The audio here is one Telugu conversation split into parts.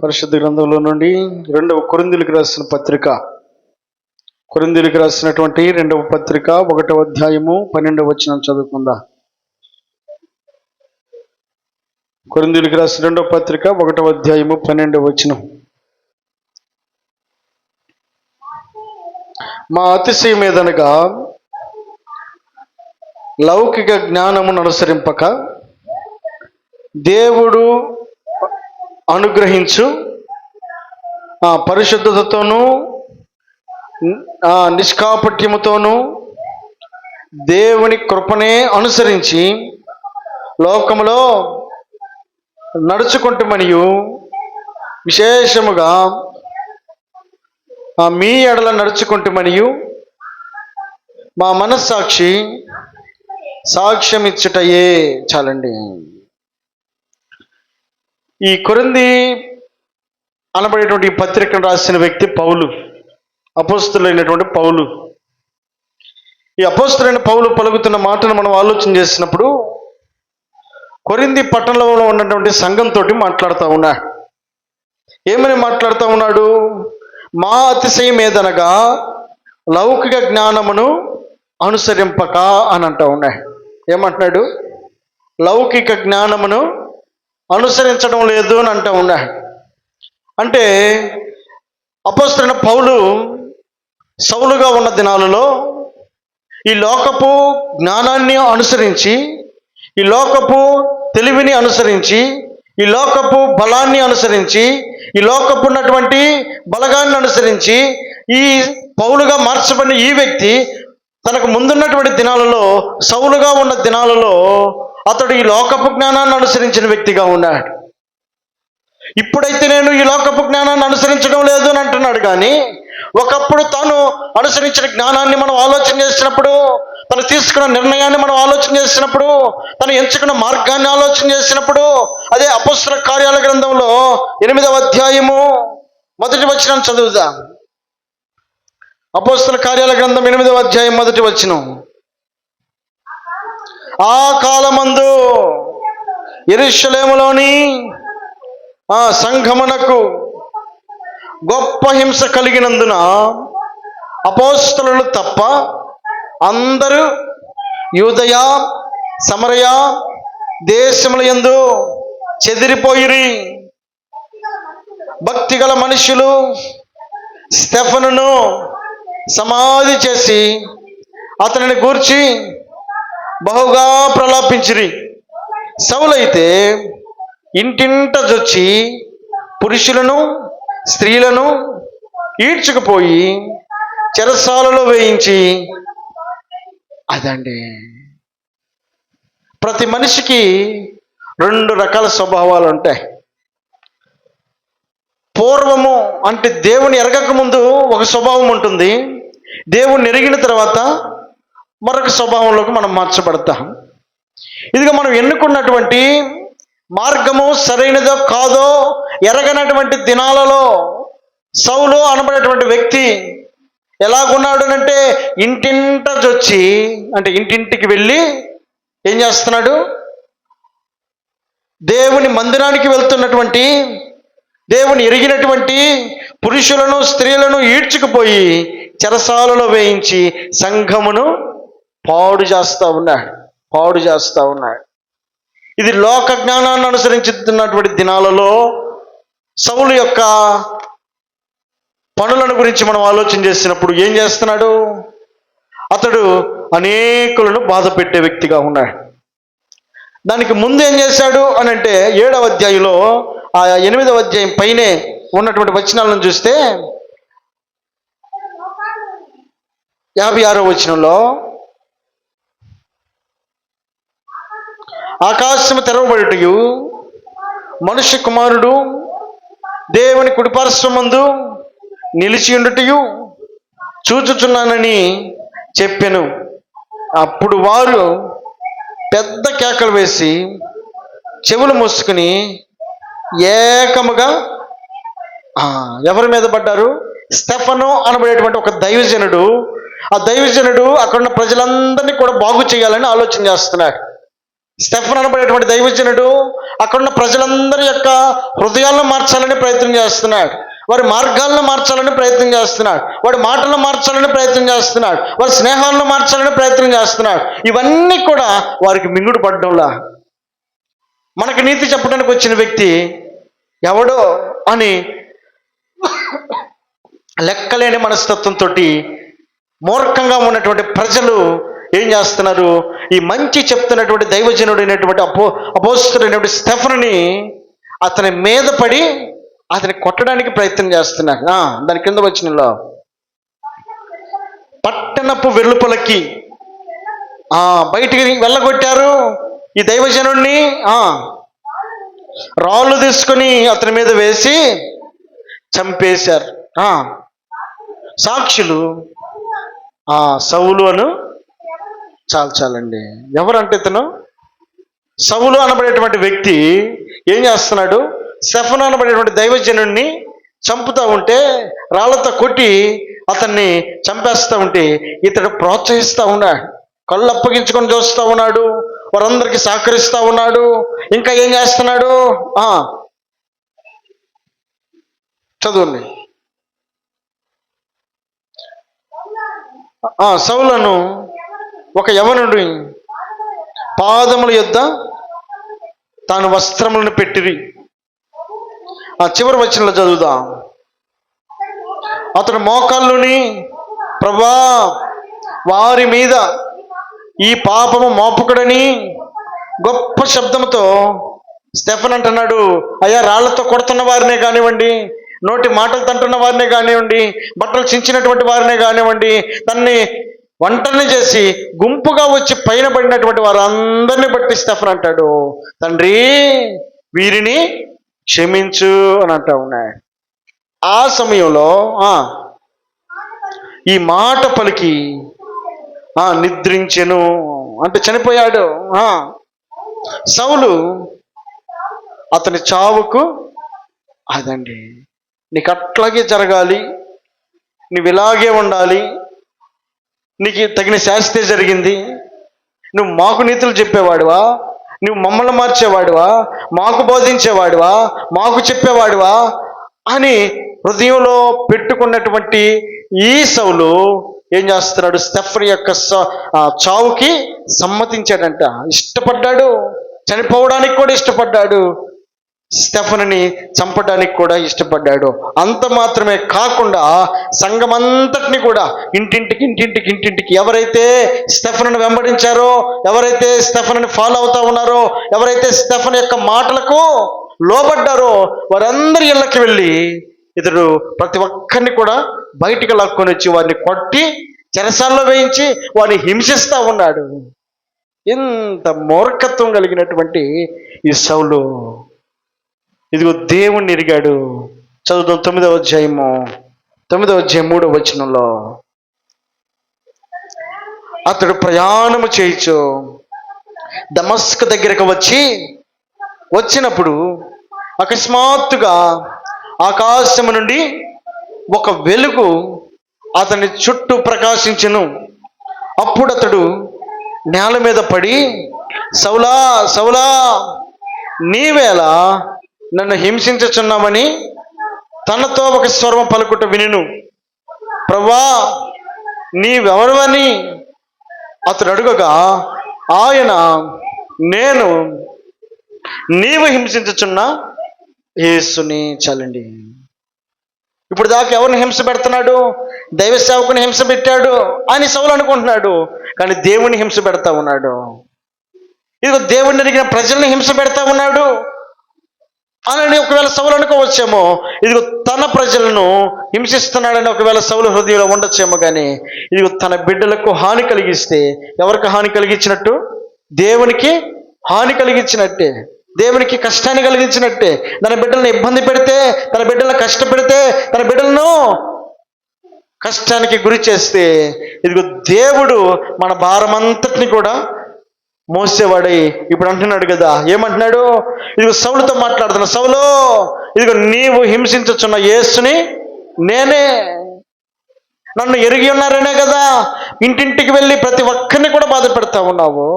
పరిశుద్ధ గ్రంథంలో నుండి రెండవ కొరింథీయులకు రాసిన పత్రిక, కొరింథీయులకు రాసినటువంటి రెండవ పత్రిక 1వ అధ్యాయము 12వ వచనం చదువుకుందాం. కొరింథీయులకు రాసిన రెండవ పత్రిక 1వ అధ్యాయము 12వ వచనం. మా అతిశయం ఏదనగా లౌకిక జ్ఞానమును అనుసరింపక దేవుడు అనుగ్రహించు పరిశుద్ధతతోనూ నిష్కాపట్యముతోనూ దేవుని కృపనే అనుసరించి లోకములో నడుచుకుంటమనియు విశేషముగా మీ ఎడల నడుచుకుంటమనియు మా మనస్సాక్షి సాక్ష్యమిచ్చుటయే. చాలండి. ఈ కొరింథీ అనబడేటువంటి ఈ పత్రికను రాసిన వ్యక్తి పౌలు, అపోస్తలుడైనటువంటి పౌలు. ఈ అపోస్తలుడైన పౌలు పలుకుతున్న మాటను మనం ఆలోచన చేసినప్పుడు కొరింథీ పట్టణంలో ఉన్నటువంటి సంఘంతో మాట్లాడుతూ ఉన్నాడు. ఏమని మాట్లాడుతూ ఉన్నాడు? మా అతిశయం ఏదనగా లౌకిక జ్ఞానమును అనుసరింపక అని అంటూ ఉన్నాడు. ఏమంటున్నాడు? లౌకిక జ్ఞానమును అనుసరించడం లేదు అని అంటూ ఉన్నాడు. అంటే అపోస్తలుడైన పౌలు సౌలుగా ఉన్న దినాలలో ఈ లోకపు జ్ఞానాన్ని అనుసరించి, ఈ లోకపు తెలివిని అనుసరించి, ఈ లోకపు బలాన్ని అనుసరించి, ఈ లోకపు ఉన్నటువంటి బలగాన్ని అనుసరించి ఈ పౌలుగా మార్చబడిన ఈ వ్యక్తి తనకు ముందున్నటువంటి దినాలలో, సౌలుగా ఉన్న దినాలలో అతడు ఈ లోకపు జ్ఞానాన్ని అనుసరించిన వ్యక్తిగా ఉన్నాడు. ఇప్పుడైతే నేను ఈ లోకపు జ్ఞానాన్ని అనుసరించడం లేదు అని అంటున్నాడు. కానీ ఒకప్పుడు తాను అనుసరించిన జ్ఞానాన్ని మనం ఆలోచన చేసినప్పుడు, తను తీసుకున్న నిర్ణయాన్ని మనం ఆలోచన చేసినప్పుడు, తను ఎంచుకున్న మార్గాన్ని ఆలోచన చేసినప్పుడు, అదే అపోస్తల కార్యాల గ్రంథంలో 8వ అధ్యాయము 1వ వచనం చదువుదాం. అపోస్తల కార్యాల గ్రంథం 8వ అధ్యాయం 1వ వచనం. ఆ కాలమందు యెరూషలేములోని సంఘమునకు గొప్ప హింస కలిగినందున అపోస్తలులు తప్ప అందరూ యూదయ సమరయ దేశముల యందు చెదిరిపోయిరి. భక్తిగల మనుషులు స్టెఫనును సమాధి చేసి అతనిని గూర్చి బహుగా ప్రలాపించిరి. సౌలైతే ఇంటింట జొచ్చి పురుషులను స్త్రీలను ఈడ్చుకుపోయి చెరసాలలో వేయించి. అదండి, ప్రతి మనిషికి 2 రకాల స్వభావాలు ఉంటాయి. పూర్వము అంటే దేవుని ఎరగక ముందు ఒక స్వభావం ఉంటుంది. దేవుని ఎరిగిన తర్వాత మరొక స్వభావంలోకి మనం మార్చబడతాం. ఇదిగా మనం ఎన్నుకున్నటువంటి మార్గము సరైనదో కాదో ఎరగనటువంటి దినాలలో సౌలు అనబడేటువంటి వ్యక్తి ఎలాగున్నాడు అంటే, ఇంటింట జొచ్చి అంటే ఇంటింటికి వెళ్ళి ఏం చేస్తున్నాడు? దేవుని మందిరానికి వెళ్తున్నటువంటి, దేవుని ఎరిగినటువంటి పురుషులను స్త్రీలను ఈడ్చుకుపోయి చెరసాలలో వేయించి సంఘమును పాడు చేస్తూ ఉన్నాడు. ఇది లోక జ్ఞానాన్ని అనుసరించుతున్నటువంటి దినాలలో సౌలు యొక్క పనులను గురించి మనం ఆలోచన చేసినప్పుడు ఏం చేస్తున్నాడు? అతడు అనేకులను బాధ పెట్టే వ్యక్తిగా ఉన్నాడు. దానికి ముందు ఏం చేశాడు అని అంటే 7వ అధ్యాయంలో 8వ అధ్యాయం పైనే ఉన్నటువంటి వచనాలను చూస్తే 56వ వచనంలో, ఆకాశము తెరవబడుటయు మనుష్య కుమారుడు దేవుని కుడిపార్శ్వమందు నిలిచి ఉండుటయు చూచుచున్నానని చెప్పెను. అప్పుడు వారు పెద్ద కేకలు వేసి చెవులు మూసుకుని ఏకముగా ఎవరి మీద పడ్డారు? స్టెఫను అనబడేటువంటి ఒక దైవజనుడు. ఆ దైవజనుడు అక్కడున్న ప్రజలందరినీ కూడా బాగు చేయాలని ఆలోచన చేస్తున్నాడు. స్టెఫెను అనబడేటువంటి దైవజనుడు అక్కడున్న ప్రజలందరి యొక్క హృదయాలను మార్చాలని ప్రయత్నం చేస్తున్నాడు, వారి మార్గాలను మార్చాలని ప్రయత్నం చేస్తున్నాడు, వాడి మాటలను మార్చాలని ప్రయత్నం చేస్తున్నాడు, వారి స్నేహాలను మార్చాలని ప్రయత్నం చేస్తున్నాడు. ఇవన్నీ కూడా వారికి మింగుడు పడ్డంలా మనకి నీతి చెప్పడానికి వచ్చిన వ్యక్తి ఎవడో అని లెక్కలేని మనస్తత్వంతో మూర్ఖంగా ఉన్నటువంటి ప్రజలు ఏం చేస్తున్నారు, ఈ మంచి చెప్తున్నటువంటి దైవజనుడు అయినటువంటి అపోస్తలుడైనటువంటి స్టెఫెనుని అతని మీద పడి అతని కొట్టడానికి ప్రయత్నం చేస్తున్నారు. దాని కింద వచనంలో పట్టణపు వెలుపలకి బయటికి వెళ్ళగొట్టారు ఈ దైవజనుడిని. రాళ్ళు తీసుకొని అతని మీద వేసి చంపేశారు. సాక్షులు సౌలు అను చాలండి. ఎవరంటే ఇతను సౌలు అనబడేటువంటి వ్యక్తి ఏం చేస్తున్నాడు, స్టెఫెను అనబడేటువంటి దైవజనుడిని చంపుతూ ఉంటే, రాళ్లతో కొట్టి అతన్ని చంపేస్తూ ఉంటే ఇతడు ప్రోత్సహిస్తూ ఉన్నాడు, కళ్ళు అప్పగించుకొని చూస్తూ ఉన్నాడు, వారందరికీ సహకరిస్తూ ఉన్నాడు. ఇంకా ఏం చేస్తున్నాడు, చదువుని సౌలను ఒక యవనుడి పాదముల యొద్ద తాను వస్త్రములను పెట్టిరి. చివరి వచనంలో చదువుదాం. అతడు మోకాళ్ళుని, ప్రభా వారి మీద ఈ పాపము మోపుకుడని గొప్ప శబ్దంతో స్టెఫెను అంటున్నాడు, అయ్యా రాళ్లతో కొడుతున్న వారినే కానివ్వండి, నోటి మాటలు తంటున్న వారినే కానివ్వండి, బట్టలు చించినటువంటి వారినే కానివ్వండి, తన్ని వంటని చేసి గుంపుగా వచ్చి పైన పడినటువంటి వారందరినీ బట్టి స్టెఫెను అంటాడు, తండ్రి వీరిని క్షమించు అని అంటా ఉన్నాడు. ఆ సమయంలో ఈ మాట పలికి నిద్రించెను అంటే చనిపోయాడు. సౌలు అతని చావుకు అదండి, నీకు అట్లాగే జరగాలి, నువ్వు ఇలాగే ఉండాలి, నీకు తగిన శాస్త్రే జరిగింది, నువ్వు మాకు నీతులు చెప్పేవాడువా, నువ్వు మమ్మల్ని మార్చేవాడువా, మాకు బోధించేవాడువా, మాకు చెప్పేవాడువా అని హృదయంలో పెట్టుకున్నటువంటి ఈ సౌలు ఏం చేస్తున్నాడు, స్టెఫెను యొక్క చావుకి సమ్మతించాడంట. ఇష్టపడ్డాడు, చనిపోవడానికి కూడా ఇష్టపడ్డాడు, స్టెఫెనుని చంపడానికి కూడా ఇష్టపడ్డాడు. అంత మాత్రమే కాకుండా సంఘమంతటిని కూడా ఇంటింటికి ఎవరైతే స్టెఫెనుని వెంబడించారో, ఎవరైతే స్టెఫెనుని ఫాలో అవుతా ఉన్నారో, ఎవరైతే స్టెఫెను యొక్క మాటలకు లోబడ్డారో వారందరి ఇళ్ళకి వెళ్ళి ఇతడు ప్రతి ఒక్కరిని కూడా బయటికి లాక్కొని వచ్చి వారిని కొట్టి చెరసాల్లో వేయించి వారిని హింసిస్తూ ఉన్నాడు. ఎంత మూర్ఖత్వం కలిగినటువంటి ఈ సౌలు ఇదిగో దేవుణ్ణి ఎరిగాడు. చదువుతాం 9వ అధ్యాయం 3వ వచనంలో. అతడు ప్రయాణము చేయుచు దమస్కు దగ్గరకు వచ్చినప్పుడు అకస్మాత్తుగా ఆకాశము నుండి ఒక వెలుగు అతని చుట్టూ ప్రకాశించెను. అప్పుడు అతడు నేల మీద పడి, సౌలా సౌలా నీవేళ నన్ను హింసించుచున్నామని తనతో ఒక స్వరం పలుకుట వినెను. ప్రభువా నీవెవరివని అతడు అడుగగా ఆయన, నేను నీవు హింసించుచున్న యేసుని. చాలండి. ఇప్పుడు దాకా ఎవరిని హింస పెడుతున్నాడు, దైవ సేవకుని హింస పెట్టాడు అని సౌలు అనుకుంటున్నాడు, కానీ దేవుని హింస పెడతా ఉన్నాడు. ఇదిగో దేవుడిని అడిగిన ప్రజల్ని హింస పెడతా ఉన్నాడు అని ఒకవేళ సౌలు అనుకోవచ్చేమో. ఇదిగో తన ప్రజలను హింసిస్తున్నాడని ఒకవేళ సౌలు హృదయంలో ఉండొచ్చేమో, కానీ ఇదిగో తన బిడ్డలకు హాని కలిగిస్తే ఎవరికి హాని కలిగించినట్టు? దేవునికి హాని కలిగించినట్టే, దేవునికి కష్టాన్ని కలిగించినట్టే. తన బిడ్డలను ఇబ్బంది పెడితే, తన బిడ్డలను కష్టపెడితే, తన బిడ్డలను కష్టానికి గురి చేస్తే ఇదిగో దేవుడు మన భారమంతటిని కూడా మోసేవాడై ఇప్పుడు అంటున్నాడు కదా, ఏమంటున్నాడు? ఇదిగో సౌలుతో మాట్లాడుతున్నా, సౌలు ఇదిగో నీవు హింసించుచున్న యేసుని నేనే. నన్ను ఎరిగి ఉన్నారనే కదా ఇంటింటికి వెళ్ళి ప్రతి ఒక్కరిని కూడా బాధ పెడతా ఉన్నావు.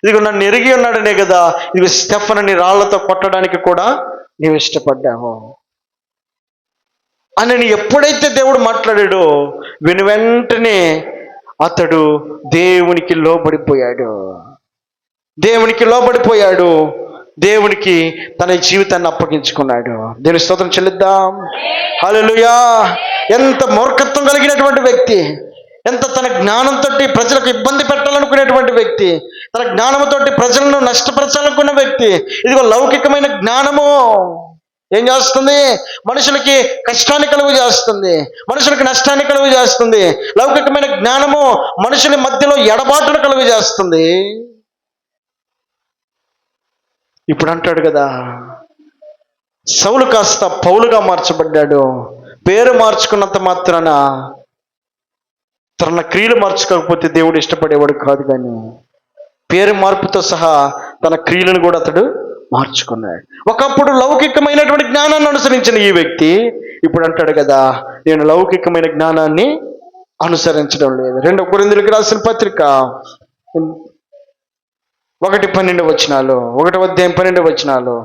ఇదిగో నన్ను ఎరిగి ఉన్నాడనే కదా ఇదిగో స్టెఫనుని రాళ్లతో కొట్టడానికి కూడా నీవు ఇష్టపడ్డావు అని ఎప్పుడైతే దేవుడు మాట్లాడాడో వెంటనే అతడు దేవునికి లోబడిపోయాడు. దేవునికి తన జీవితాన్ని అప్పగించుకున్నాడు. దేవుని స్తోత్రం చెల్లిద్దాం. హల్లెలూయా. ఎంత మూర్ఖత్వం కలిగినటువంటి వ్యక్తి, ఎంత తన జ్ఞానంతో ప్రజలకు ఇబ్బంది పెట్టాలనుకునేటువంటి వ్యక్తి, తన జ్ఞానంతో ప్రజలను నష్టపరచాలనుకున్న వ్యక్తి. ఇదిగో లౌకికమైన జ్ఞానము ఏం చేస్తుంది? మనుషులకి కష్టాన్ని కలుగు చేస్తుంది, మనుషులకి నష్టాన్ని కలుగు చేస్తుంది. లౌకికమైన జ్ఞానము మనుషుల మధ్యలో ఎడబాటును కలుగు చేస్తుంది. ఇప్పుడు అంటాడు కదా, సౌలు కాస్త పౌలుగా మార్చబడ్డాడు. పేరు మార్చుకున్నంత మాత్రాన తన క్రియలు మార్చుకోకపోతే దేవుడు ఇష్టపడేవాడు కాదు, కానీ పేరు మార్పుతో సహా తన క్రియలను కూడా అతడు మార్చుకున్నాడు. ఒకప్పుడు లౌకికమైనటువంటి జ్ఞానాన్ని అనుసరించిన ఈ వ్యక్తి ఇప్పుడు అంటాడు కదా, నేను లౌకికమైన జ్ఞానాన్ని అనుసరించడం లేదు. 2 కొరింథీయులకు రాసిన పత్రిక 1:12 వచనాలు, 1వ అధ్యాయం 12 వచనాలు.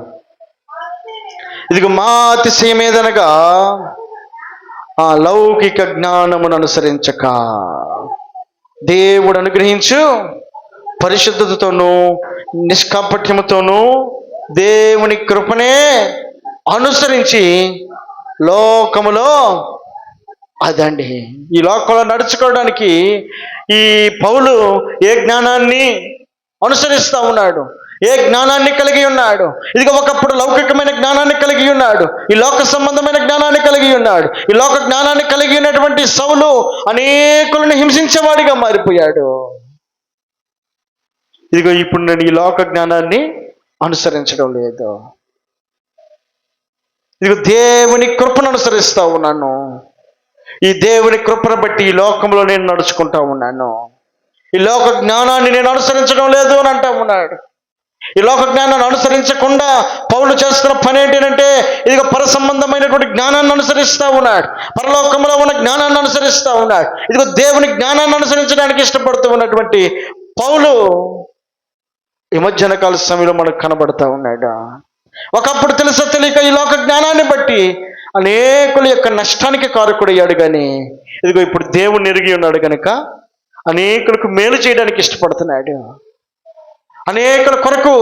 ఇదిగో మా అతిశయం ఏదనగా లౌకిక జ్ఞానమును అనుసరించక దేవుడు అనుగ్రహించు పరిశుద్ధతతోనూ నిష్కాపట్యముతోనూ దేవుని కృపనే అనుసరించి లోకములో అదండి, ఈ లోకంలో నడుచుకోవడానికి ఈ పౌలు ఏ జ్ఞానాన్ని అనుసరిస్తూ ఉన్నాడు, ఏ జ్ఞానాన్ని కలిగి ఉన్నాడు? ఇదిగో ఒకప్పుడు లౌకికమైన జ్ఞానాన్ని కలిగి ఉన్నాడు, ఈ లోక సంబంధమైన జ్ఞానాన్ని కలిగి ఉన్నాడు. ఈ లోక జ్ఞానాన్ని కలిగి ఉన్నటువంటి సౌలు అనేకులను హింసించేవాడిగా మారిపోయాడు. ఇదిగో ఇప్పుడు నేను ఈ లోక జ్ఞానాన్ని అనుసరించడం లేదు, ఇదిగో దేవుని కృపను అనుసరిస్తూ ఉన్నాను. ఈ దేవుని కృపను బట్టి ఈ లోకంలో నేను నడుచుకుంటా ఉన్నాను. ఈ లోక జ్ఞానాన్ని నేను అనుసరించడం లేదు అని అంటా ఉన్నాడు. ఈ లోక జ్ఞానాన్ని అనుసరించకుండా పౌలు చేస్తున్న పని ఏంటంటే ఇదిగో పర సంబంధమైనటువంటి జ్ఞానాన్ని అనుసరిస్తూ ఉన్నాడు, పరలోకంలో ఉన్న జ్ఞానాన్ని అనుసరిస్తూ ఉన్నాడు. ఇదిగో దేవుని జ్ఞానాన్ని అనుసరించడానికి ఇష్టపడుతూ ఉన్నటువంటి పౌలు ఈ మధ్యాహ్న కాల సమయంలో మనకు కనబడతా ఉన్నాడు. ఒకప్పుడు తెలుసా తెలియక ఈ లోక జ్ఞానాన్ని బట్టి అనేకుల యొక్క నష్టానికి కారకుడయ్యాడు, కానీ ఇదిగో ఇప్పుడు దేవుణ్ణి ఎరిగి ఉన్నాడు కనుక అనేకులకు మేలు చేయడానికి ఇష్టపడుతున్నాడు. అనేకుల కొరకు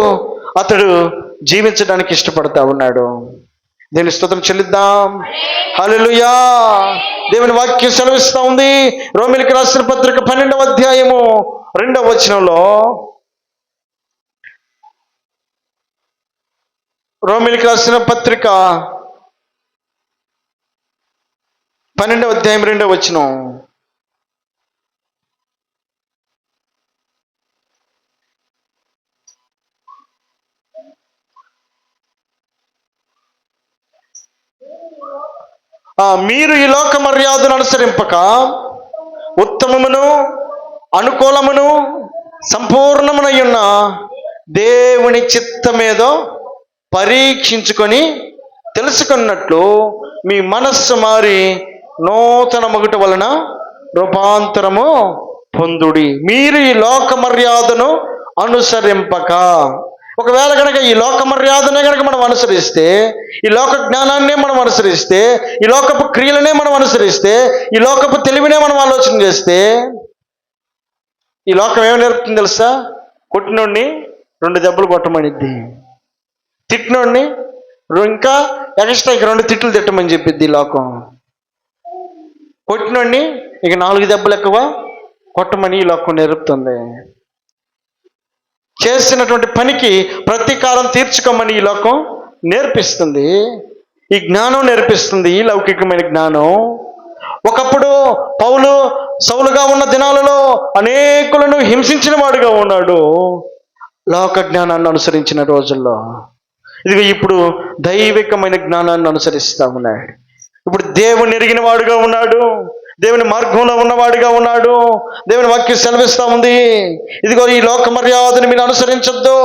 అతడు జీవించడానికి ఇష్టపడతా ఉన్నాడు. దేవుని స్తోత్రం చెల్లిద్దాం. హల్లెలూయా. దేవుని వాక్యం సెలవిస్తూ ఉంది. రోమీయులకు రాసిన పత్రిక 12వ అధ్యాయము 2వ వచనంలో, రోమీయులకు రాసిన పత్రిక 12వ అధ్యాయం 2వ వచనం. మీరు ఈ లోక మర్యాదను అనుసరింపక ఉత్తమమును అనుకూలమును సంపూర్ణమునయున్న దేవుని చిత్తమేదో పరీక్షించుకొని తెలుసుకున్నట్లు మీ మనస్సు మారి నూతన మొగుట వలన రూపాంతరము పొందుడి. మీరు ఈ లోక మర్యాదను అనుసరింపక, ఒకవేళ కనుక ఈ లోక మర్యాదనే కనుక మనం అనుసరిస్తే, ఈ లోక జ్ఞానాన్నే మనం అనుసరిస్తే, ఈ లోకపు క్రియలనే మనం అనుసరిస్తే, ఈ లోకపు తెలివినే మనం ఆలోచన చేస్తే, ఈ లోకం ఏమి నేర్పుతుంది తెలుసా? కొట్టినోడిని 2 దెబ్బలు కొట్టమనిద్ది, తిట్టినోడిని ఇంకా ఎక్స్ట్రా 2 తిట్లు తిట్టమని చెప్పిద్ది ఈ లోకం. కొట్టినోడిని ఇక 4 దెబ్బలు ఎక్కువ కొట్టమని ఈ లోకం నేర్పుతుంది. చేసినటువంటి పనికి ప్రతీకారం తీర్చుకోమని ఈ లోకం నేర్పిస్తుంది. ఈ జ్ఞానం నేర్పిస్తుంది, ఈ లౌకికమైన జ్ఞానం. ఒకప్పుడు పౌలు సౌలుగా ఉన్న దినాలలో అనేకులను హింసించిన వాడుగా ఉన్నాడు లోక జ్ఞానాన్ని అనుసరించిన రోజుల్లో. ఇదిగో ఇప్పుడు దైవికమైన జ్ఞానాన్ని అనుసరిస్తూ ఉన్నాడు. ఇప్పుడు దేవుని ఎరిగిన వాడుగా ఉన్నాడు, దేవుని మార్గంలో ఉన్నవాడిగా ఉన్నాడు. దేవుని వాక్యం సెలవిస్తూ ఉంది, ఇదిగో ఈ లోక మర్యాదను మీరు అనుసరించొద్దు,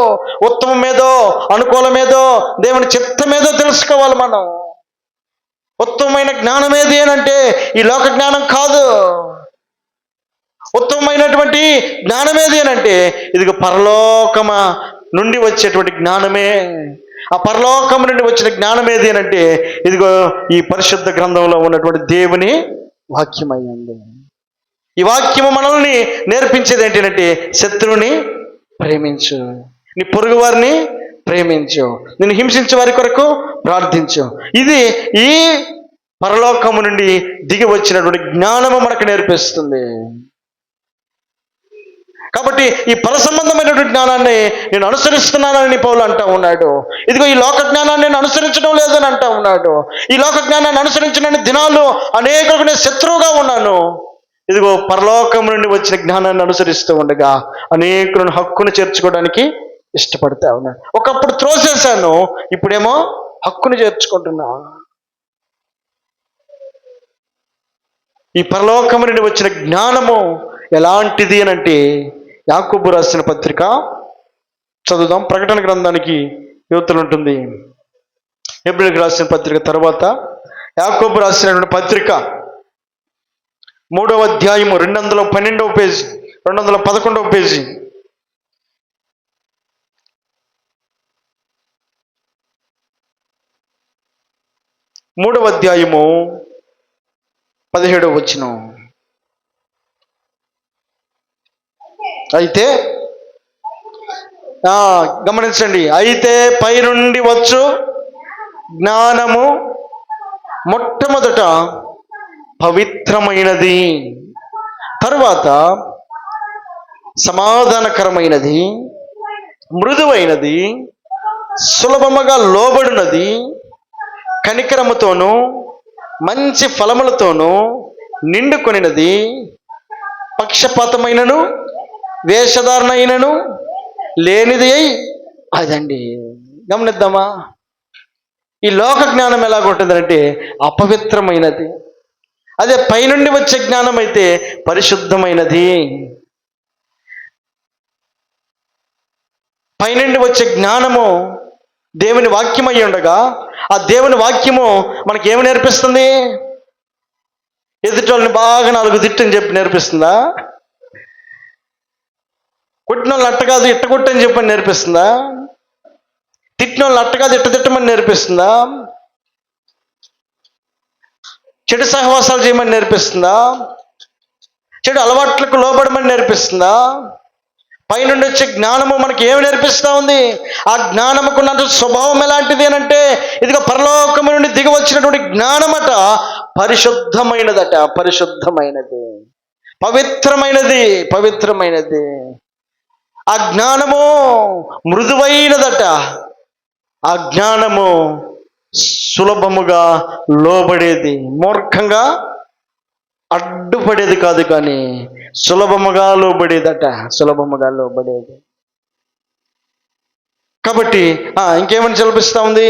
ఉత్తమమేదో అనుకూలమేదో దేవుని చిత్తమేదో తెలుసుకోవాలి. మనం ఉత్తమమైన జ్ఞానం ఏది అని అంటే ఈ లోక జ్ఞానం కాదు, ఉత్తమమైనటువంటి జ్ఞానం ఏది అని అంటే ఇదిగో పరలోకమ నుండి వచ్చేటువంటి జ్ఞానమే. ఆ పరలోకం నుండి వచ్చిన జ్ఞానం ఏది అని అంటే ఇదిగో ఈ పరిశుద్ధ గ్రంథంలో ఉన్నటువంటి దేవుని వాక్యమయ్యింది. ఈ వాక్యము మనల్ని నేర్పించేది ఏంటంటే శత్రువుని ప్రేమించు, నీ పొరుగు వారిని ప్రేమించు, నిన్ను హింసించే వారి కొరకు ప్రార్థించు. ఇది ఈ పరలోకము నుండి దిగి వచ్చినటువంటి జ్ఞానము మనకు నేర్పిస్తుంది. కాబట్టి ఈ పర సంబంధమైనటువంటి జ్ఞానాన్ని నేను అనుసరిస్తున్నానని పౌలు అంటా ఉన్నాడు. ఇదిగో ఈ లోక జ్ఞానాన్ని నేను అనుసరించడం లేదని అంటా ఉన్నాడు. ఈ లోక జ్ఞానాన్ని అనుసరించిన దినాలు అనేకులకు నేను శత్రువుగా ఉన్నాను. ఇదిగో పరలోకం నుండి వచ్చిన జ్ఞానాన్ని అనుసరిస్తూ ఉండగా అనేకులను హక్కును చేర్చుకోవడానికి ఇష్టపడతా ఉన్నాను. ఒకప్పుడు త్రోసేశాను, ఇప్పుడేమో హక్కును చేర్చుకుంటున్నా. ఈ పరలోకం నుండి వచ్చిన జ్ఞానము ఎలాంటిది అని అంటే యాకోబు రాసిన పత్రిక చదువుదాం. ప్రకటన గ్రంథానికి యువతలు ఉంటుంది. హెబ్రీయులకు రాసిన పత్రిక తర్వాత యాకోబు రాసినటువంటి పత్రిక 3వ అధ్యాయము 212వ పేజీ, 211వ పేజీ. మూడవ అధ్యాయము 17వ వచనం. అయితే గమనించండి, అయితే పైనుండి వచ్చు జ్ఞానము మొట్టమొదట పవిత్రమైనది, తరువాత సమాధానకరమైనది, మృదువైనది, సులభముగా లోబడినది, కనికరముతోనూ మంచి ఫలములతోనూ నిండుకొనినది, పక్షపాతమైనను వేషధారణైనను లేనిది అయి. అదండి, గమనిద్దామా? ఈ లోక జ్ఞానం ఎలాగుంటుందంటే అపవిత్రమైనది. అదే పైనుండి వచ్చే జ్ఞానం అయితే పరిశుద్ధమైనది. పైనుండి వచ్చే జ్ఞానము దేవుని వాక్యం అయి ఉండగా ఆ దేవుని వాక్యము మనకేమి నేర్పిస్తుంది? ఎదుటోళ్ళని బాగా 4 తిట్టని చెప్పి నేర్పిస్తుందా? కొట్టిన వాళ్ళు అట్ట కాదు ఇట్ట కొట్టని చెప్పని నేర్పిస్తుందా? తిట్టిన వాళ్ళు అట్ట కాదు ఇట్ట తిట్టమని నేర్పిస్తుందా? చెడు సహవాసాలు చేయమని నేర్పిస్తుందా? చెడు అలవాట్లకు లోబడమని నేర్పిస్తుందా? పైనుండి వచ్చే జ్ఞానము మనకి ఏమి నేర్పిస్తూ ఉంది? ఆ జ్ఞానముకున్న స్వభావం ఎలాంటిది అని అంటే ఇదిగో పరలోకము నుండి దిగి వచ్చినటువంటి జ్ఞానమట పరిశుద్ధమైనదట, పరిశుద్ధమైనది, పవిత్రమైనది, పవిత్రమైనది. ఆ జ్ఞానము మృదువైనదట, ఆ జ్ఞానము సులభముగా లోబడేది, మూర్ఖంగా అడ్డుపడేది కాదు, కానీ సులభముగా లోబడేదట, సులభముగా లోబడేది. కాబట్టి ఇంకేమని చూపిస్తూ ఉంది?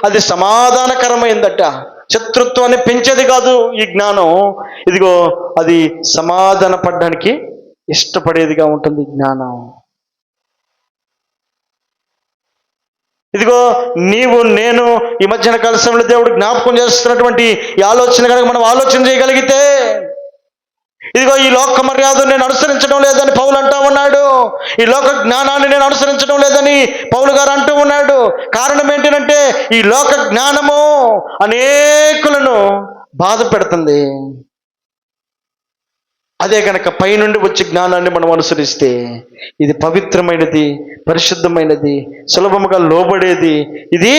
అది సమాధానకరమైందట, శత్రుత్వాన్ని పెంచేది కాదు ఈ జ్ఞానం. ఇదిగో అది సమాధాన పడడానికి ఇష్టపడేదిగా ఉంటుంది జ్ఞానం. ఇదిగో నీవు నేను ఈ మధ్యన కాలంలో దేవుడు జ్ఞాపకం చేస్తున్నటువంటి ఈ ఆలోచన కనుక మనం ఆలోచన చేయగలిగితే, ఇదిగో ఈ లోక మర్యాదను నేను అనుసరించడం లేదని పౌలు అంటూ ఉన్నాడు. ఈ లోక జ్ఞానాన్ని నేను అనుసరించడం లేదని పౌలు గారు అంటూ ఉన్నాడు. కారణం ఏంటంటే ఈ లోక జ్ఞానము అనేకులను బాధ పెడుతుంది. అదే కనుక పైనుండి వచ్చే జ్ఞానాన్ని మనం అనుసరిస్తే ఇది పవిత్రమైనది, పరిశుద్ధమైనది, సులభముగా లోబడేది, ఇది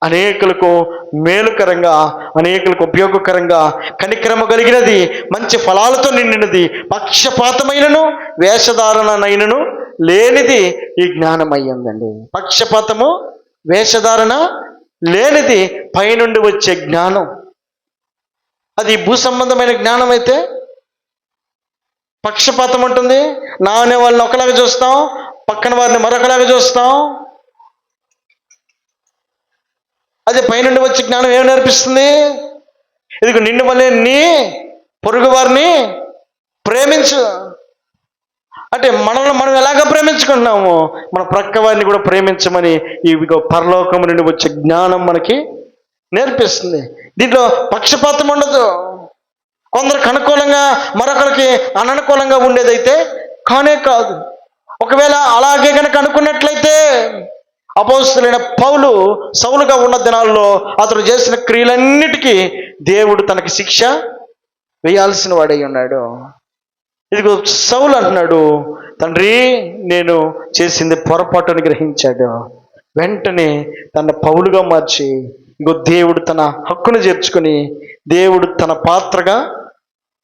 అనేకులకు మేలుకరంగా, అనేకులకు ఉపయోగకరంగా, కనికరము కలిగినది, మంచి ఫలాలతో నిండినది, పక్షపాతమైనను వేషధారణనైనను లేనిది ఈ జ్ఞానం అయ్యిందండి. పక్షపాతము వేషధారణ లేనిది పైనుండి వచ్చే జ్ఞానం. అది భూ సంబంధమైన జ్ఞానం అయితే పక్షపాతం ఉంటుంది. నా అనే వాళ్ళని ఒకలాగా చూస్తాం, పక్కన వారిని మరొకలాగా చూస్తాం. అదే పైనుండి వచ్చే జ్ఞానం ఏమి నేర్పిస్తుంది? ఇదిగో నిన్ను వల్లే నీ పొరుగు వారిని ప్రేమించు. అంటే మనల్ని మనం ఎలాగ ప్రేమించుకుంటున్నాము, మన ప్రక్క వారిని కూడా ప్రేమించమని ఈ పరలోకం నుండి వచ్చే జ్ఞానం మనకి నేర్పిస్తుంది. దీంట్లో పక్షపాతం ఉండదు. కొందరికి అనుకూలంగా మరొకరికి అననుకూలంగా ఉండేదైతే కానే కాదు. ఒకవేళ అలాగే కనుక అనుకున్నట్లయితే అపోస్తలుడైన పౌలు సౌలుగా ఉన్న దినాల్లో అతడు చేసిన క్రియలన్నిటికీ దేవుడు తనకి శిక్ష వేయాల్సిన వాడై ఉన్నాడు. ఇదిగో సౌలు అంటున్నాడు, తండ్రి నేను చేసింది పొరపాటుని గ్రహించాడు. వెంటనే తన పౌలుగా మార్చి ఇంకో దేవుడు తన హక్కును చేర్చుకుని దేవుడు తన పాత్రగా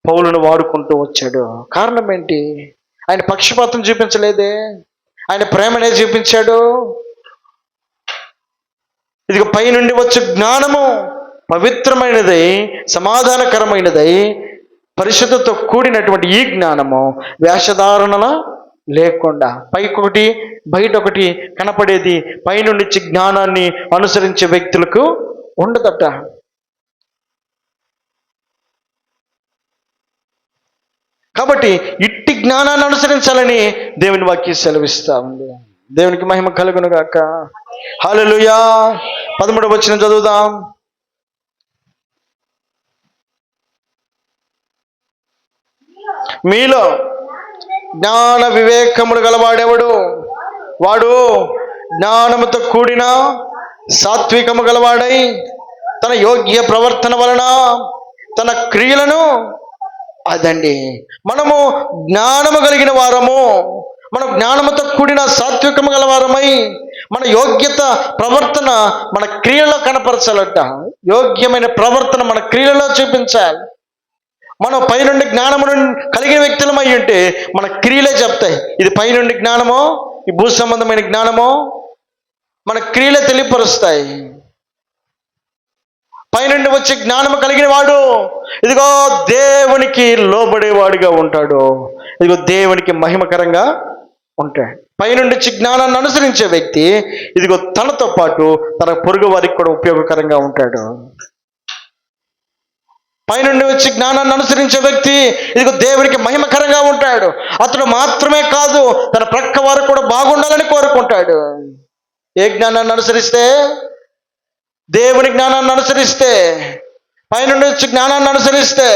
పౌలును వాడుకుంటూ వచ్చాడు. కారణం ఏంటి? ఆయన పక్షపాతం చూపించలేదే, ఆయన ప్రేమనే చూపించాడు. ఇదిగో పైనుండి వచ్చే జ్ఞానము పవిత్రమైనదై సమాధానకరమైనదై పరిశుద్ధతో కూడినటువంటి ఈ జ్ఞానము వేషధారణల లేకుండా పైకొకటి బయట ఒకటి కనపడేది పైనుండి జ్ఞానాన్ని అనుసరించే వ్యక్తులకు ఉండదట. కాబట్టి ఇట్టి జ్ఞానాన్ని అనుసరించాలని దేవుని వాక్యం సెలవిస్తా ఉంది. దేవునికి మహిమ కలుగును గాక. హల్లెలూయా. 13వ వచనం చదువుదాం. మీలో జ్ఞాన వివేకములు గలవాడెవడు? వాడు జ్ఞానముతో కూడిన సాత్వికము గలవాడై తన యోగ్య ప్రవర్తన వలన తన క్రియలను అదండి మనము జ్ఞానము కలిగిన వారము, మనం జ్ఞానముతో కూడిన సాత్వికము గలవారమై మన యోగ్యత ప్రవర్తన మన క్రియలో కనపరచాలట. యోగ్యమైన ప్రవర్తన మన క్రియలో చూపించాలి. మనం పైనుండి జ్ఞానము కలిగిన వ్యక్తులమై ఉంటే మన క్రియలే చెప్తాయి ఇది పైనుండి జ్ఞానమో, ఈ భూ సంబంధమైన జ్ఞానమో మన క్రియలే తెలియపరుస్తాయి. పైనుండి వచ్చే జ్ఞానము కలిగిన వాడు ఇదిగో దేవునికి లోబడేవాడిగా ఉంటాడు, ఇదిగో దేవునికి మహిమకరంగా ఉంటాడు. పైనుండి వచ్చి జ్ఞానాన్ని అనుసరించే వ్యక్తి ఇదిగో తనతో పాటు తన పొరుగు వారికి కూడా ఉపయోగకరంగా ఉంటాడు. పైనుండి వచ్చి జ్ఞానాన్ని అనుసరించే వ్యక్తి ఇదిగో దేవునికి మహిమకరంగా ఉంటాడు. అతడు మాత్రమే కాదు తన ప్రక్క వారు కూడా బాగుండాలని కోరుకుంటాడు. ఏ జ్ఞానాన్ని అనుసరిస్తే? దేవుని జ్ఞానాన్ని అనుసరిస్తే, పైనుండి వచ్చి జ్ఞానాన్ని అనుసరిస్తే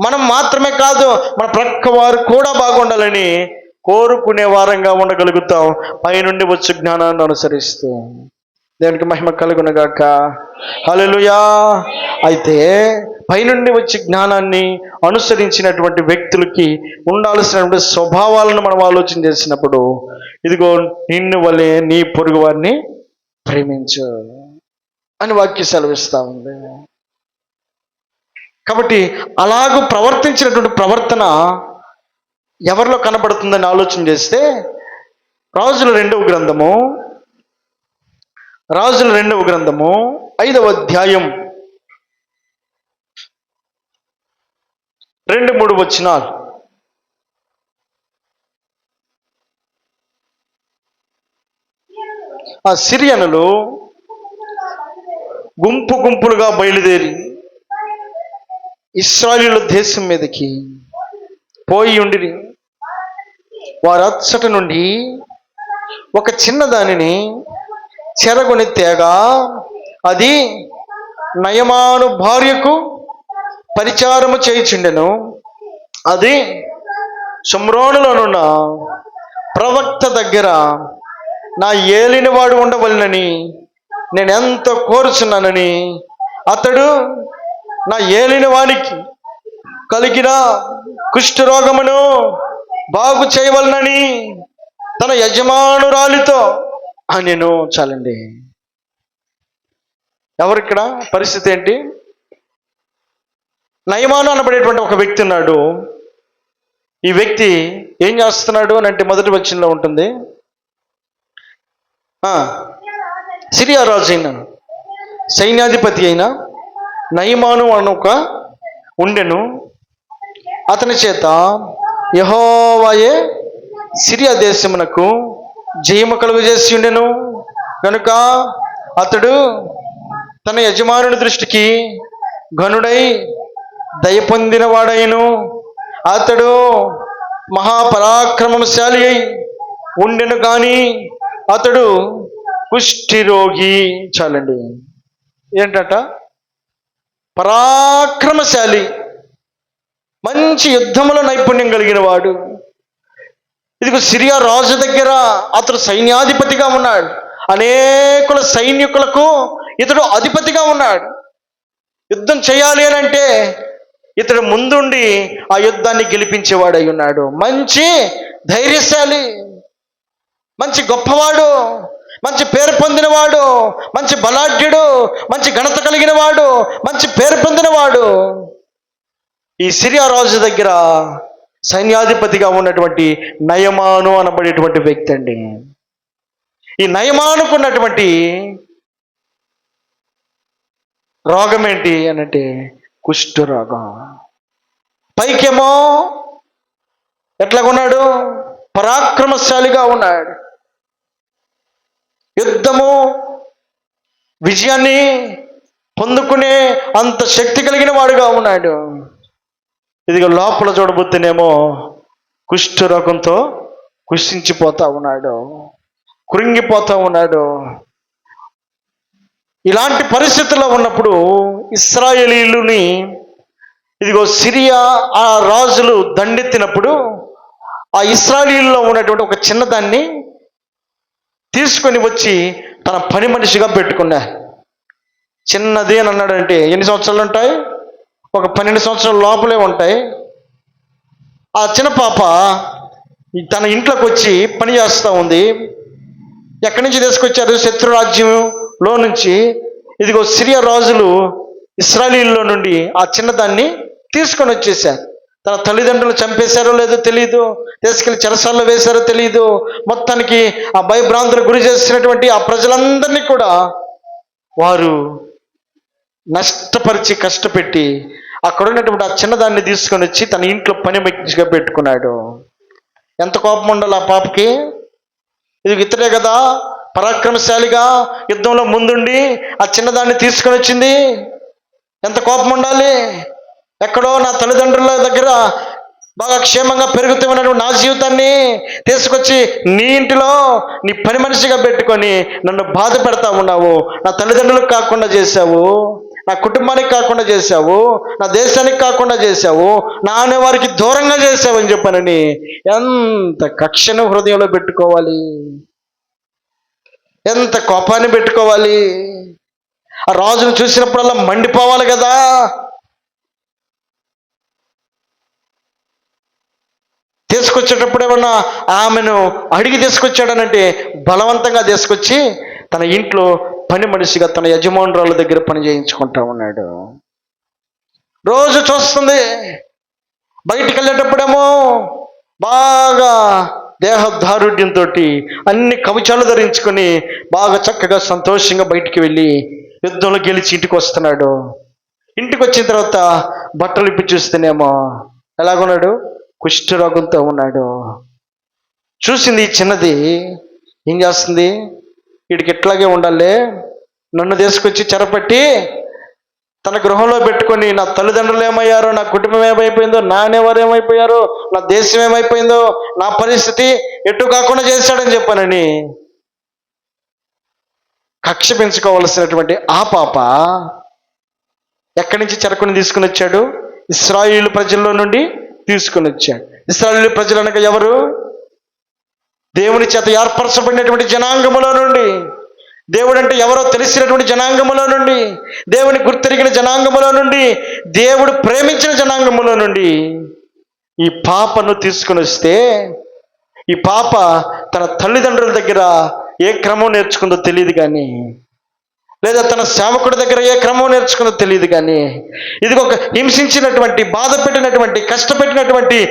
మనం మాత్రమే కాదు మన ప్రక్క వారు కూడా బాగుండాలని కోరుకునే వారంగా ఉండగలుగుతాం పైనుండి వచ్చి జ్ఞానాన్ని అనుసరిస్తూ. దేవునికి మహిమ కలుగునగాక. హల్లెలూయా. అయితే పైనుండి వచ్చి జ్ఞానాన్ని అనుసరించినటువంటి వ్యక్తులకి ఉండాల్సినటువంటి స్వభావాలను మనం ఆలోచన చేసినప్పుడు ఇదిగో నిన్ను వలె నీ పొరుగు వారిని ప్రేమించు అని వాక్యం సెలవిస్తూ ఉంది. కాబట్టి అలాగూ ప్రవర్తించినటువంటి ప్రవర్తన ఎవరిలో కనబడుతుందని ఆలోచన చేస్తే రాజుల రెండవ గ్రంథము 5వ అధ్యాయం 2-3 వచనాలు. ఆ సిరియనులు గుంపు గుంపులుగా బయలుదేరి ఇశ్రాయేలు దేశం మీదకి పోయి ఉండిరి. వారచ్చట నుండి ఒక చిన్న దానిని చెరగొని తేగా అది నయమాను భార్యకు పరిచారము చేయుచుండెను. అది షోమ్రోనులోనున్న ప్రవక్త దగ్గర నా ఏలినవాడు ఉండవలనని నేను ఎంతో కోరుచున్నానని అతడు నా ఏలినవానికి కలిగిన కుష్ఠరోగమును బాగు చేయవలనని తన యజమానురాలితో నేను చాలండి. ఎవరిక్కడ పరిస్థితి ఏంటి? నయమాను అనబడేటువంటి ఒక వ్యక్తి ఉన్నాడు. ఈ వ్యక్తి ఏం చేస్తున్నాడు అని అంటే మొదటి వచనంలో ఉంటుంది. సిరియా రాజు అయిన సైన్యాధిపతి అయిన నయమాను అను ఒక ఉండెను. అతని చేత యెహోవాయే సిరియా దేశమునకు జయము కలుగజేసి ఉండెను కనుక అతడు తన యజమానుని దృష్టికి ఘనుడై దయ పొందిన వాడైను. అతడు మహాపరాక్రమశాలి అయి ఉండెను కానీ అతడు కుష్ఠిరోగి. చాలండి. ఏంటట? పరాక్రమశాలి, మంచి యుద్ధములో నైపుణ్యం కలిగిన వాడు. ఇదిగో సిరియా రాజు దగ్గర అతడు సైన్యాధిపతిగా ఉన్నాడు. అనేకుల సైనికులకు ఇతడు అధిపతిగా ఉన్నాడు. యుద్ధం చేయాలి అని అంటే ఇతడు ముందుండి ఆ యుద్ధాన్ని గెలిపించేవాడై ఉన్నాడు. మంచి ధైర్యశాలి, మంచి గొప్పవాడు, మంచి పేరు పొందినవాడు, మంచి బలాఢ్యుడు, మంచి ఘనత కలిగిన వాడు, మంచి పేరు పొందినవాడు. ఈ సిరియా రాజు దగ్గర సైన్యాధిపతిగా ఉన్నటువంటి నయమాను అనబడేటువంటి వ్యక్తి అండి. ఈ నయమానుకున్నటువంటి రోగం ఏంటి అనంటే కుష్ఠరోగం. పైకేమో ఎట్లాగున్నాడు? పరాక్రమశాలిగా ఉన్నాడు. యుద్ధము విజయాన్ని పొందుకునే అంత శక్తి కలిగిన వాడుగా ఉన్నాడు. ఇదిగో లోపల చూడబోతేనేమో కుష్ఠరోగంతో కుషించిపోతా ఉన్నాడు, కృంగిపోతా ఉన్నాడు. ఇలాంటి పరిస్థితుల్లో ఉన్నప్పుడు ఇశ్రాయేలీయులని ఇదిగో సిరియా ఆ రాజులు దండెత్తినప్పుడు ఆ ఇశ్రాయేలీయుల్లో ఉన్నటువంటి ఒక చిన్నదాన్ని తీసుకొని వచ్చి తన పని మనిషిగా పెట్టుకున్నా. చిన్నది అని అన్నాడంటే ఎన్ని సంవత్సరాలు ఉంటాయి? ఒక 12 సంవత్సరాల లోపలే ఉంటాయి. ఆ చిన్న పాప తన ఇంట్లోకి వచ్చి పని చేస్తూ ఉంది. ఎక్కడి నుంచి తీసుకొచ్చారు? శత్రురాజ్యంలో నుంచి. ఇదిగో సిరియా రాజులు ఇశ్రాయేలీయుల్లో నుండి ఆ చిన్నదాన్ని తీసుకొని వచ్చేసారు. తన తల్లిదండ్రులు చంపేశారో లేదో తెలియదు, తీసుకెళ్లి చెరసాల్లో వేశారో తెలియదు. మొత్తానికి ఆ భయభ్రాంతులకు గురి చేసినటువంటి ఆ ప్రజలందరినీ కూడా వారు నష్టపరిచి కష్టపెట్టి అక్కడ ఉన్నటువంటి ఆ చిన్నదాన్ని తీసుకొని వచ్చి తన ఇంట్లో పని మనిషిగా పెట్టుకున్నాడు. ఎంత కోపం ఉండాలి ఆ పాపకి? ఇది ఇతడే కదా పరాక్రమశాలిగా యుద్ధంలో ముందుండి ఆ చిన్నదాన్ని తీసుకొని వచ్చింది. ఎంత కోపం ఉండాలి? ఎక్కడో నా తల్లిదండ్రుల దగ్గర బాగా క్షేమంగా పెరుగుతున్నటువంటి నా జీవితాన్ని తీసుకొచ్చి నీ ఇంటిలో నీ పని మనిషిగా పెట్టుకొని నన్ను బాధ పెడతా ఉన్నావు. నా తల్లిదండ్రులకు కాకుండా చేశావు, నా కుటుంబానికి కాకుండా చేశావు, నా దేశానికి కాకుండా చేశావు, నా అనేవారికి దూరంగా చేశావు అని చెప్పానని ఎంత కక్షను హృదయంలో పెట్టుకోవాలి, ఎంత కోపాన్ని పెట్టుకోవాలి. ఆ రాజును చూసినప్పుడల్లా మండిపోవాలి కదా. తీసుకొచ్చేటప్పుడు ఏమన్నా ఆమెను అడిగి తీసుకొచ్చాడనంటే బలవంతంగా తీసుకొచ్చి తన ఇంట్లో పని మనిషిగా తన యజమానురాల దగ్గర పని చేయించుకుంటా ఉన్నాడు. రోజు చూస్తుంది. బయటికి వెళ్ళేటప్పుడేమో బాగా దేహదారుఢ్యంతో అన్ని కవచాలు ధరించుకొని బాగా చక్కగా సంతోషంగా బయటికి వెళ్ళి యుద్ధంలో గెలిచి ఇంటికి వస్తున్నాడు. ఇంటికి వచ్చిన తర్వాత బట్టలు ఇప్పి చూస్తేనేమో ఎలాగున్నాడు? కుష్ఠరోగంతో ఉన్నాడు. చూసింది ఈ చిన్నది. ఏం చేస్తుంది? వీడికి ఎట్లాగే ఉండాలి, నన్ను తీసుకొచ్చి చెరపట్టి తన గృహంలో పెట్టుకొని నా తల్లిదండ్రులు ఏమయ్యారో, నా కుటుంబం ఏమైపోయిందో, నా అనేవారు ఏమైపోయారో, నా దేశం ఏమైపోయిందో, నా పరిస్థితి ఎటు కాకుండా చేశాడని చెప్పానని కక్ష పెంచుకోవలసినటువంటి ఆ పాప ఎక్కడి నుంచి చెరకుని తీసుకుని వచ్చాడు? ఇశ్రాయేలు ప్రజల్లో నుండి తీసుకుని వచ్చాడు. ఇశ్రాయేలు ప్రజలు అనగా ఎవరు? దేవుని చేత ఏర్పరచబడినటువంటి జనాంగములో నుండి, దేవుడు అంటే ఎవరో తెలిసినటువంటి జనాంగములో నుండి, దేవుని గుర్తెరిగిన జనాంగములో నుండి, దేవుడు ప్రేమించిన జనాంగములో నుండి ఈ పాపను తీసుకుని వస్తే ఈ పాప తన తల్లిదండ్రుల దగ్గర ఏ క్రమం నేర్చుకుందో తెలియదు కానీ, లేదా తన సేవకుడి దగ్గర ఏ క్రమం నేర్చుకుందో తెలియదు కానీ, ఇది ఒక హింసించినటువంటి, బాధ పెట్టినటువంటి, కష్టపెట్టినటువంటి,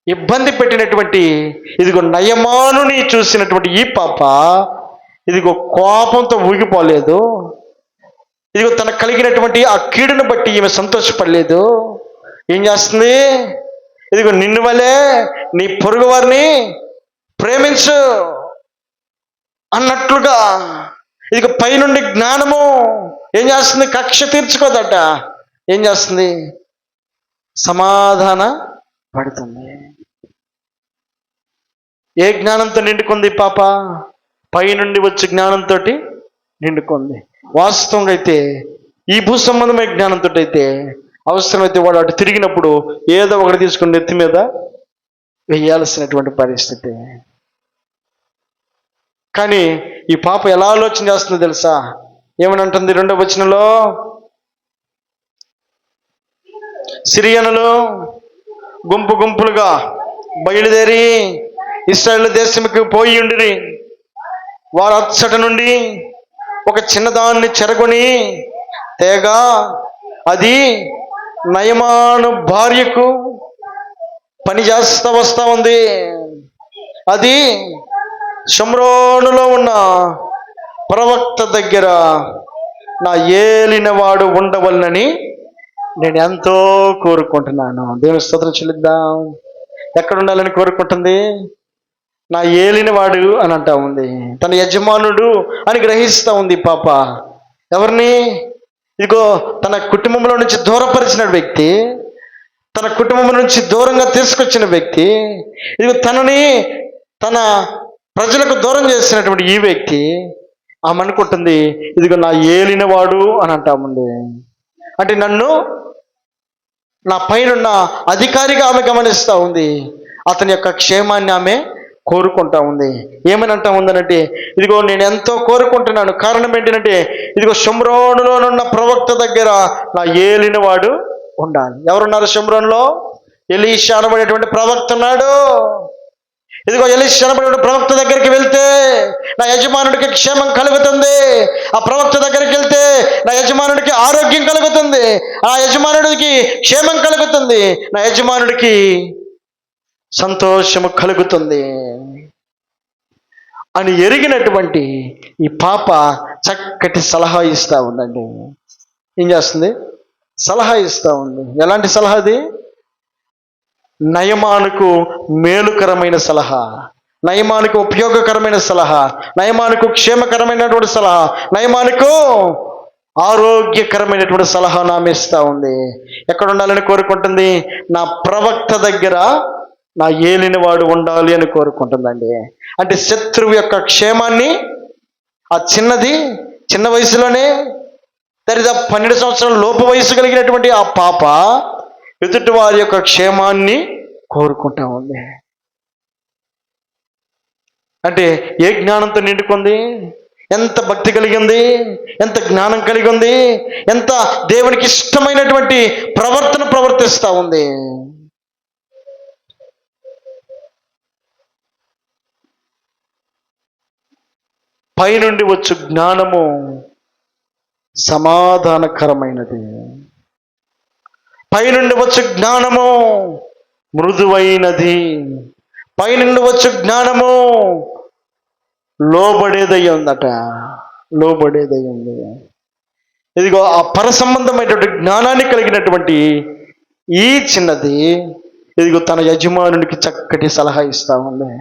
ఇబ్బంది పెట్టినటువంటి ఇదిగో నయమానుని చూసినటువంటి ఈ పాప ఇదిగో కోపంతో ఊగిపోలేదు. ఇదిగో తనకు కలిగినటువంటి ఆ కీడును బట్టి ఈమె సంతోషపడలేదు. ఏం చేస్తుంది? ఇదిగో నిన్ను వలే నీ పొరుగు వారిని ప్రేమించు అన్నట్లుగా ఇదిగో పైనుండి జ్ఞానము ఏం చేస్తుంది? కక్ష తీర్చుకోదట. ఏం చేస్తుంది? సమాధాన పడుతుంది. ఏ జ్ఞానంతో నిండుకుంది పాప? పైనుండి వచ్చే జ్ఞానంతో నిండుకుంది. వాస్తవంగా అయితే ఈ భూ సంబంధమైన జ్ఞానంతో అయితే అవసరమైతే వాడు అటు తిరిగినప్పుడు ఏదో ఒకటి తీసుకుని నెత్తి మీద వేయాల్సినటువంటి పరిస్థితి. కానీ ఈ పాప ఎలా ఆలోచన చేస్తుందో తెలుసా? ఏమని అంటుంది 2వ వచనంలో, సిరియనులు గుంపు గుంపులుగా బయలుదేరి ఇశ్రాయేలు దేశంకి పోయి ఉండిరి. వారు అచ్చట నుండి ఒక చిన్నదాన్ని చెరగొని తేగా అది నయమాను భార్యకు పని చేస్తా వస్తా ఉంది. అది షోమ్రోనులో ఉన్న ప్రవక్త దగ్గర నా ఏలినవాడు ఉండవలనని నేను ఎంతో కోరుకుంటున్నాను. దేవుని స్తోత్రం చెల్లిద్దాం. ఎక్కడ ఉండాలని కోరుకుంటుంది? నా ఏలినవాడు అని అంటా ఉంది. తన యజమానుడు అని గ్రహిస్తూ ఉంది పాప. ఎవరిని? ఇదిగో తన కుటుంబంలో నుంచి దూరపరిచిన వ్యక్తి, తన కుటుంబం నుంచి దూరంగా తీసుకొచ్చిన వ్యక్తి, ఇదిగో తనని తన ప్రజలకు దూరం చేసినటువంటి ఈ వ్యక్తి ఆమె అనుకుంటుంది, ఇదిగో నా ఏలినవాడు అని అంటా ఉంది. అంటే నన్ను, నా పైనున్న అధికారిగా ఆమె గమనిస్తూ ఉంది. అతని యొక్క క్షేమాన్ని ఆమె కోరుకుంటా ఉంది. ఏమని అంటా ఉందనంటే, ఇదిగో నేను ఎంతో కోరుకుంటున్నాను. కారణం ఏంటంటే, ఇదిగో షోమ్రోనులోనున్న ప్రవక్త దగ్గర నా ఏలినవాడు ఉండాలి. ఎవరున్నారు షోమ్రోనులో? ఎలీషా అనబడేటువంటి ప్రవక్త ఉన్నాడు. ఇదిగో ఎలీషా అనబడేటువంటి ప్రవక్త దగ్గరికి వెళ్తే నా యజమానుడికి క్షేమం కలుగుతుంది. ఆ ప్రవక్త దగ్గరికి వెళ్తే నా యజమానుడికి ఆరోగ్యం కలుగుతుంది, ఆ యజమానుడికి క్షేమం కలుగుతుంది, నా యజమానుడికి సంతోషము కలుగుతుంది అని ఎరిగినటువంటి ఈ పాప చక్కటి సలహా ఇస్తూ ఉందండి. ఏం చేస్తుంది? సలహా ఇస్తూ ఉంది. ఎలాంటి సలహా అది? నయమానుకు మేలుకరమైన సలహా, నయమానుకు ఉపయోగకరమైన సలహా, నయమానుకు క్షేమకరమైనటువంటి సలహా, నయమానుకు ఆరోగ్యకరమైనటువంటి సలహా ఆమె ఇస్తూ ఉంది. ఎక్కడ ఉండాలని కోరుకుంటుంది? నా ప్రవక్త దగ్గర నా ఏలినవాడు ఉండాలి అని కోరుకుంటుందండి. అంటే శత్రువు యొక్క క్షేమాన్ని ఆ చిన్న వయసులోనే దరిదాపు 12 సంవత్సరాల లోపు వయసు కలిగినటువంటి ఆ పాప ఎదుటి వారి యొక్క క్షేమాన్ని కోరుకుంటా ఉంది. అంటే ఏ జ్ఞానంతో నిండుకుంది? ఎంత భక్తి కలిగింది, ఎంత జ్ఞానం కలిగి ఉంది, ఎంత దేవునికి ఇష్టమైనటువంటి ప్రవర్తన ప్రవర్తిస్తూ ఉంది. పైనుండి వచ్చు జ్ఞానము సమాధానకరమైనది, పైనుండి వచ్చు జ్ఞానము మృదువైనది, పైనుండి వచ్చు జ్ఞానము లోబడేదై ఉందట, లోబడేదై ఉంది. ఇదిగో ఆ పరసంబంధమైనటువంటి జ్ఞానాన్ని కలిగినటువంటి ఈ చిన్నది ఇదిగో తన యజమానునికి చక్కటి సలహా ఇస్తా ఉంది.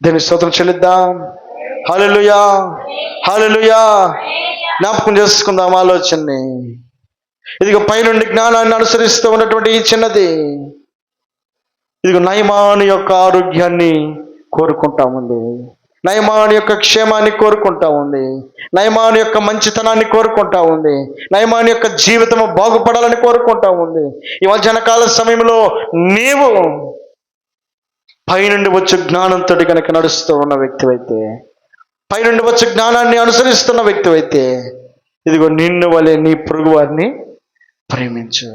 దేవుని స్తోత్రం చెల్లిద్దాం. హల్లెలూయా, హల్లెలూయా. జ్ఞాపకం చేసుకుందాం ఆలోచనని. ఇదిగో పైనుండి జ్ఞానాన్ని అనుసరిస్తూ ఉన్నటువంటి ఈ చిన్నది ఇదిగో నయమాను యొక్క ఆరోగ్యాన్ని కోరుకుంటా ఉంది, నయమాను యొక్క క్షేమాన్ని కోరుకుంటా ఉంది, నయమాను యొక్క మంచితనాన్ని కోరుకుంటా ఉంది, నయమాను యొక్క జీవితము బాగుపడాలని కోరుకుంటా ఉంది. ఈ మధ్యాహ్నకాల సమయంలో నీవు పైనుండి వచ్చే జ్ఞానంతో కనుక నడుస్తూ ఉన్న వ్యక్తివైతే, పైనుండి వచ్చే జ్ఞానాన్ని అనుసరిస్తున్న వ్యక్తివైతే ఇదిగో నిన్ను వలె నీ పొరుగు వారిని ప్రేమించు.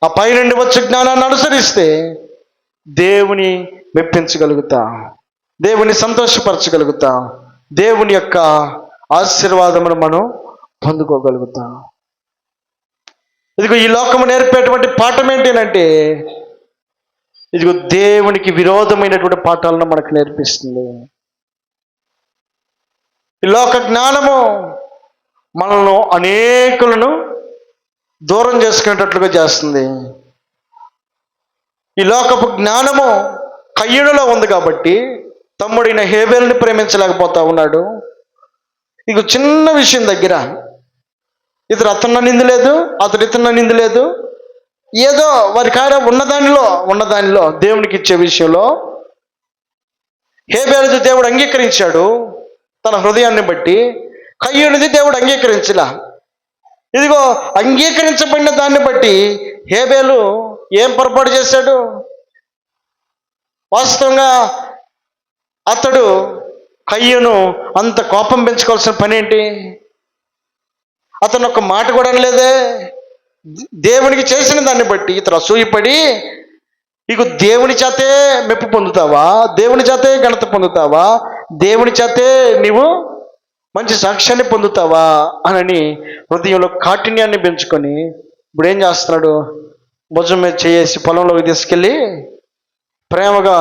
ఆ పైనుండి వచ్చే జ్ఞానాన్ని అనుసరిస్తే దేవుని మెప్పించగలుగుతాం, దేవుని సంతోషపరచగలుగుతాం, దేవుని యొక్క ఆశీర్వాదమును మనం పొందుకోగలుగుతాం. ఇదిగో ఈ లోకము నేర్పేటువంటి పాఠం ఏంటంటే ఇదిగో దేవునికి విరోధమైనటువంటి పాఠాలను మనకు నేర్పిస్తుంది. ఈ లోక జ్ఞానము మనల్ని అనేకులను దూరం చేసుకునేటట్లుగా చేస్తుంది. ఈ లోకపు జ్ఞానము కయ్యూనులో ఉంది కాబట్టి తమ్ముడైన హేబేలుని ప్రేమించలేకపోతా ఉన్నాడు. ఇక చిన్న విషయం దగ్గర ఇతను అతను నిందలేదు, అతడు ఇతను నిందలేదు, ఏదో వారి కాడ ఉన్నదానిలో దేవునికి ఇచ్చే విషయంలో హేబేలుది దేవుడు అంగీకరించాడు తన హృదయాన్ని బట్టి. కయ్యూనిది దేవుడు అంగీకరించలా. ఇదిగో అంగీకరించబడిన దాన్ని బట్టి హేబేలు ఏం పొరపాటు చేశాడు? వాస్తవంగా అతడు కయ్యూను అంత కోపం పెంచుకోవాల్సిన పని ఏంటి? అతను ఒక మాట కూడా అనలేదే. దేవునికి చేసిన దాన్ని బట్టి ఇతను అసూయపడి, ఇక దేవుని చేతే మెప్పు పొందుతావా, దేవుని చేతే ఘనత పొందుతావా, దేవుని చేతే నీవు మంచి సాక్ష్యాన్ని పొందుతావా అని హృదయంలో కాఠిన్యాన్ని పెంచుకొని ఇప్పుడు ఏం చేస్తున్నాడు? భుజం మీద చేసి పొలంలోకి తీసుకెళ్ళి ప్రేమగా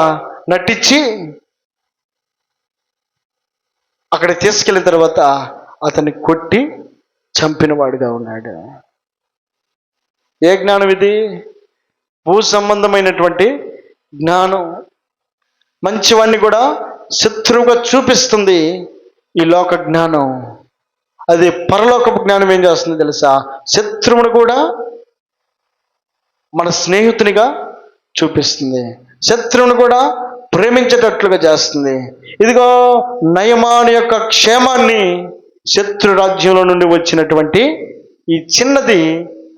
నటించి అక్కడ తీసుకెళ్ళిన తర్వాత అతన్ని కొట్టి చంపినవాడుగా ఉన్నాడు. ఏ జ్ఞానం ఇది? భూ సంబంధమైనటువంటి జ్ఞానం. మంచివాడిని కూడా శత్రువుగా చూపిస్తుంది ఈ లోక జ్ఞానం. అది పరలోకపు జ్ఞానం ఏం చేస్తుంది తెలుసా? శత్రువును కూడా మన స్నేహితునిగా చూపిస్తుంది, శత్రువును కూడా ప్రేమించేటట్లుగా చేస్తుంది. ఇదిగో నయమాను యొక్క క్షేమాన్ని శత్రు రాజ్యంలో నుండి వచ్చినటువంటి ఈ చిన్నది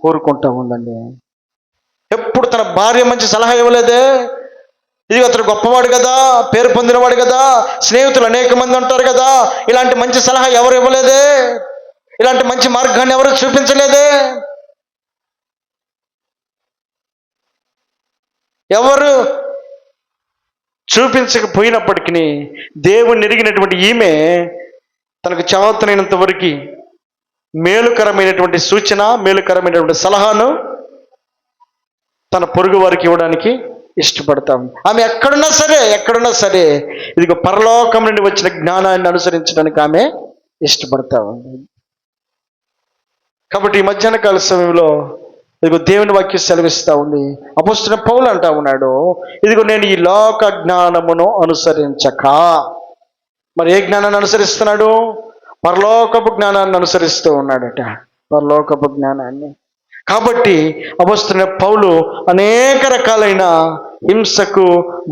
కోరుకుంటా ఉందండి. ఎప్పుడు తన భార్య మంచి సలహా ఇవ్వలేదే. ఇది అతను గొప్పవాడు కదా, పేరు పొందినవాడు కదా, స్నేహితులు అనేక మంది ఉంటారు కదా, ఇలాంటి మంచి సలహా ఎవరు ఇవ్వలేదే, ఇలాంటి మంచి మార్గాన్ని ఎవరు చూపించలేదే. ఎవరు చూపించకపోయినప్పటికీ దేవుణ్ణి ఎరిగినటువంటి ఈమె తనకు చావతనైనంత వరకు మేలుకరమైనటువంటి సూచన, మేలుకరమైనటువంటి సలహాను తన పొరుగు వారికి ఇవ్వడానికి ఇష్టపడతాం. ఆమె ఎక్కడున్నా సరే ఇదిగో పరలోకం నుండి వచ్చిన జ్ఞానాన్ని అనుసరించడానికి ఆమె ఇష్టపడతా ఉంది. కాబట్టి ఈ మధ్యాహ్న కాల సమయంలో ఇదిగో దేవుని వాక్యం సెలవిస్తూ ఉంది. అపోస్తలుడైన పౌలు అంటా ఉన్నాడు, ఇదిగో నేను ఈ లోక జ్ఞానమును అనుసరించక. మరి ఏ జ్ఞానాన్ని అనుసరిస్తున్నాడు? పరలోకపు జ్ఞానాన్ని అనుసరిస్తూ ఉన్నాడట, పరలోకపు జ్ఞానాన్ని. కాబట్టి అపోస్తలుడైన పౌలు అనేక రకాలైన హింసకు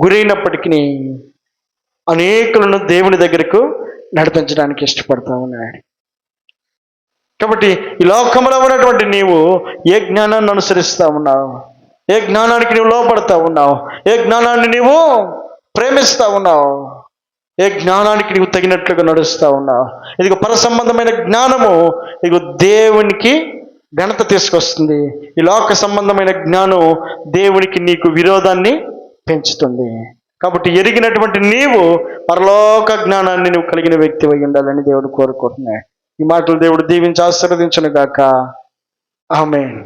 గురైనప్పటికీ అనేకులను దేవుని దగ్గరకు నడిపించడానికి ఇష్టపడతా ఉన్నాడు. కాబట్టి ఈ లోకంలో ఉన్నటువంటి నీవు ఏ జ్ఞానాన్ని అనుసరిస్తూ ఉన్నావు? ఏ జ్ఞానానికి నీవు లోపడతా ఉన్నావు? ఏ జ్ఞానాన్ని నీవు ప్రేమిస్తూ ఉన్నావు? ఏ జ్ఞానానికి నీవు తగినట్లుగా నడుస్తూ ఉన్నావు? ఇదిగో పర సంబంధమైన జ్ఞానము ఇదిగో దేవునికి ఘనత తీసుకొస్తుంది. ఈ లోక సంబంధమైన జ్ఞానం దేవునికి నీకు విరోధాన్ని పెంచుతుంది. కాబట్టి ఎరిగినటువంటి నీవు పరలోక జ్ఞానాన్ని నువ్వు కలిగిన వ్యక్తి అయి ఉండాలని దేవుడు కోరుకుంటున్నాడు. ఈ మాటలు దేవుడు దీవించి ఆశీర్వదించును గాక. ఆమేన్.